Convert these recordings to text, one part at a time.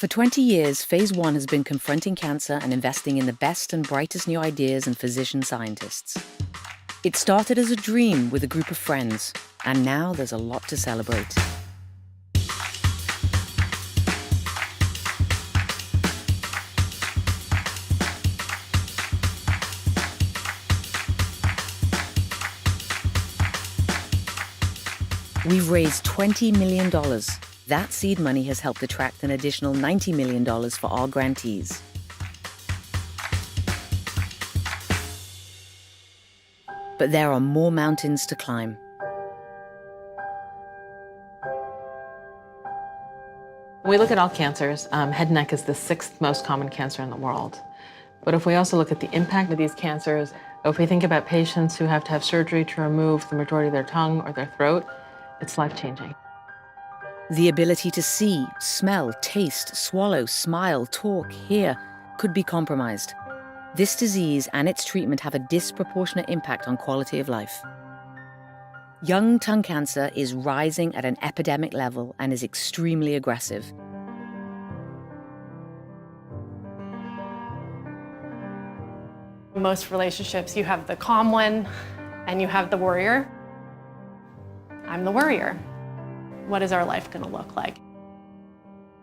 For 20 years, Phase 1 has been confronting cancer and investing in the best and brightest new ideas and physician scientists. It started as a dream with a group of friends, and now there's a lot to celebrate. We've raised $20 million. That seed money has helped attract an additional $90 million for our grantees. But there are more mountains to climb. When we look at all cancers, head and neck is the 6th most common cancer in the world. But if we also look at the impact of these cancers, if we think about patients who have to have surgery to remove the majority of their tongue or their throat, it's life-changing. The ability to see, smell, taste, swallow, smile, talk, hear could be compromised. This disease and its treatment have a disproportionate impact on quality of life. Young tongue cancer is rising at an epidemic level and is extremely aggressive. In most relationships, you have the calm one and you have the worrier. I'm the worrier. What is our life going to look like?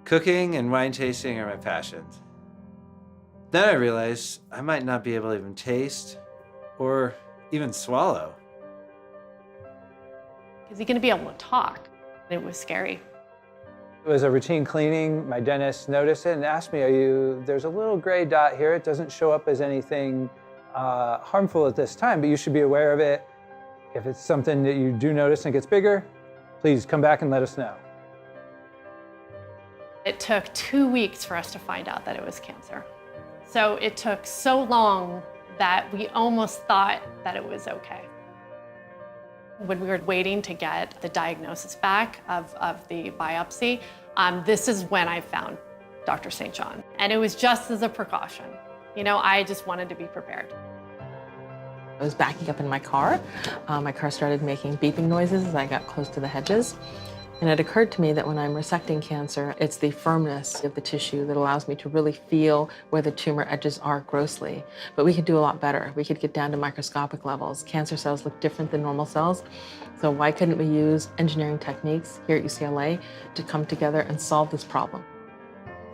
Cooking and wine tasting are my passions. Then I realized I might not be able to even taste or even swallow. Is he going to be able to talk? It was scary. It was a routine cleaning. My dentist noticed it and asked me, there's a little gray dot here. It doesn't show up as anything harmful at this time, but you should be aware of it. If it's something that you do notice and it gets bigger, please come back and let us know. It took 2 weeks for us to find out that it was cancer. So it took so long that we almost thought that it was okay. When we were waiting to get the diagnosis back of the biopsy, this is when I found Dr. St. John. And it was just as a precaution. You know, I just wanted to be prepared. I was backing up in my car. My car started making beeping noises as I got close to the hedges. And it occurred to me that when I'm resecting cancer, it's the firmness of the tissue that allows me to really feel where the tumor edges are grossly. But we could do a lot better. We could get down to microscopic levels. Cancer cells look different than normal cells. So why couldn't we use engineering techniques here at UCLA to come together and solve this problem?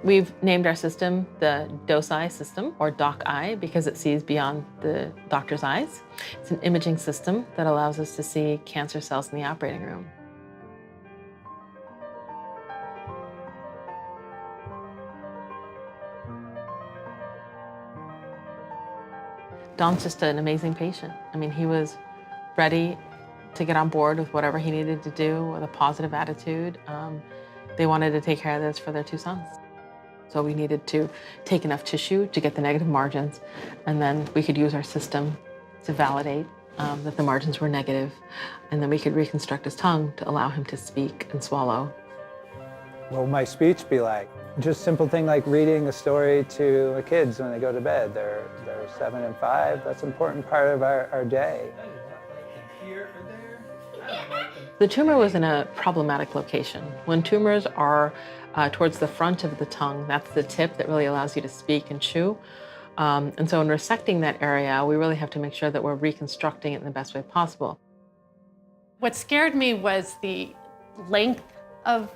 We've named our system the DOSI system, or DOC-I, because it sees beyond the doctor's eyes. It's an imaging system that allows us to see cancer cells in the operating room. Don's just an amazing patient. I mean, he was ready to get on board with whatever he needed to do with a positive attitude. They wanted to take care of this for their 2 sons. So we needed to take enough tissue to get the negative margins, and then we could use our system to validate that the margins were negative, and then we could reconstruct his tongue to allow him to speak and swallow. What will my speech be like? Just simple thing like reading a story to the kids when they go to bed. They're 7 and 5. That's an important part of our day. The tumor was in a problematic location. When tumors are towards the front of the tongue, that's the tip that really allows you to speak and chew. And so in resecting that area, we really have to make sure that we're reconstructing it in the best way possible. What scared me was the length of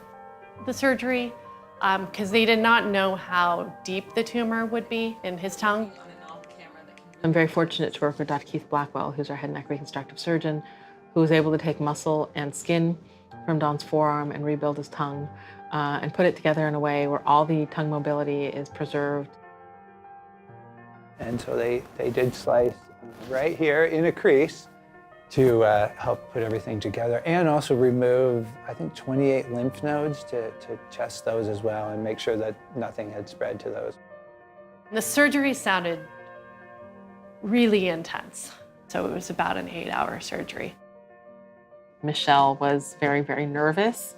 the surgery, because they did not know how deep the tumor would be in his tongue. I'm very fortunate to work with Dr. Keith Blackwell, who's our head and neck reconstructive surgeon, who was able to take muscle and skin from Don's forearm and rebuild his tongue and put it together in a way where all the tongue mobility is preserved. And so they did slice right here in a crease to help put everything together, and also remove, I think, 28 lymph nodes to test those as well and make sure that nothing had spread to those. The surgery sounded really intense. So it was about an 8-hour surgery. Michelle was very, very nervous.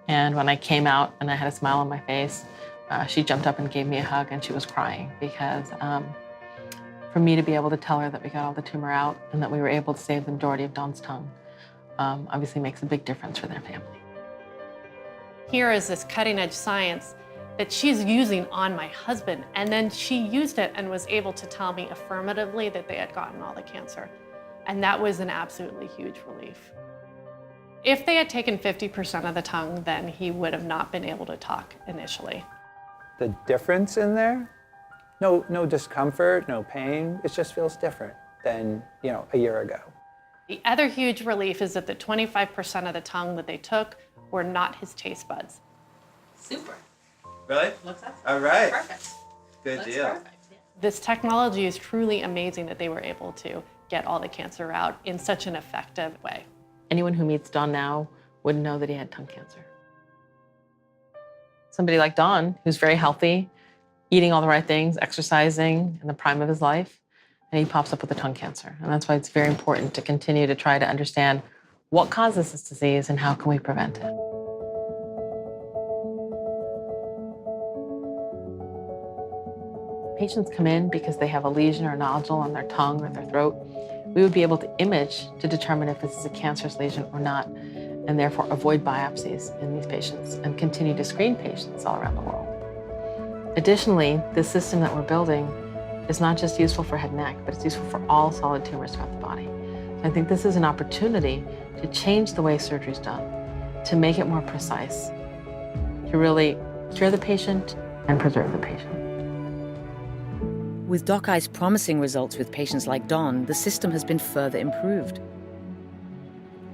And when I came out and I had a smile on my face, she jumped up and gave me a hug, and she was crying because for me to be able to tell her that we got all the tumor out and that we were able to save the majority of Don's tongue obviously makes a big difference for their family. Here is this cutting-edge science that she's using on my husband. And then she used it and was able to tell me affirmatively that they had gotten all the cancer. And that was an absolutely huge relief. If they had taken 50% of the tongue, then he would have not been able to talk initially. The difference in there? No discomfort, no pain. It just feels different than, a year ago. The other huge relief is that the 25% of the tongue that they took were not his taste buds. Super. Really? Looks excellent. All right. Perfect. Good Looks deal. perfect. Yeah. This technology is truly amazing that they were able to get all the cancer out in such an effective way. Anyone who meets Don now would know that he had tongue cancer. Somebody like Don, who's very healthy, eating all the right things, exercising in the prime of his life, and he pops up with a tongue cancer. And that's why it's very important to continue to try to understand what causes this disease and how can we prevent it. Patients come in because they have a lesion or a nodule on their tongue or their throat. We would be able to image to determine if this is a cancerous lesion or not, and therefore avoid biopsies in these patients and continue to screen patients all around the world. Additionally, the system that we're building is not just useful for head and neck, but it's useful for all solid tumors throughout the body. So I think this is an opportunity to change the way surgery is done, to make it more precise, to really cure the patient and preserve the patient. With Doc Eye's promising results with patients like Don, the system has been further improved.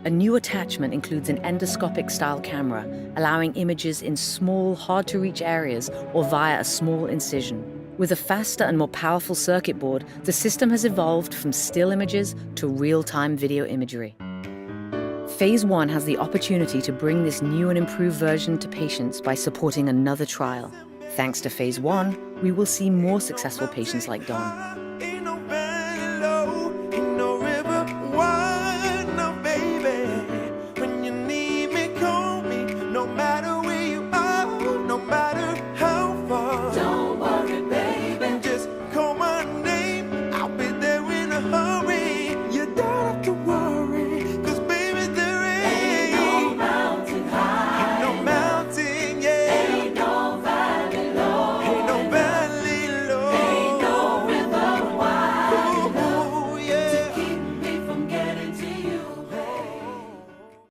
A new attachment includes an endoscopic-style camera, allowing images in small, hard-to-reach areas or via a small incision. With a faster and more powerful circuit board, the system has evolved from still images to real-time video imagery. Phase 1 has the opportunity to bring this new and improved version to patients by supporting another trial. Thanks to Phase 1, we will see more successful patients like Don.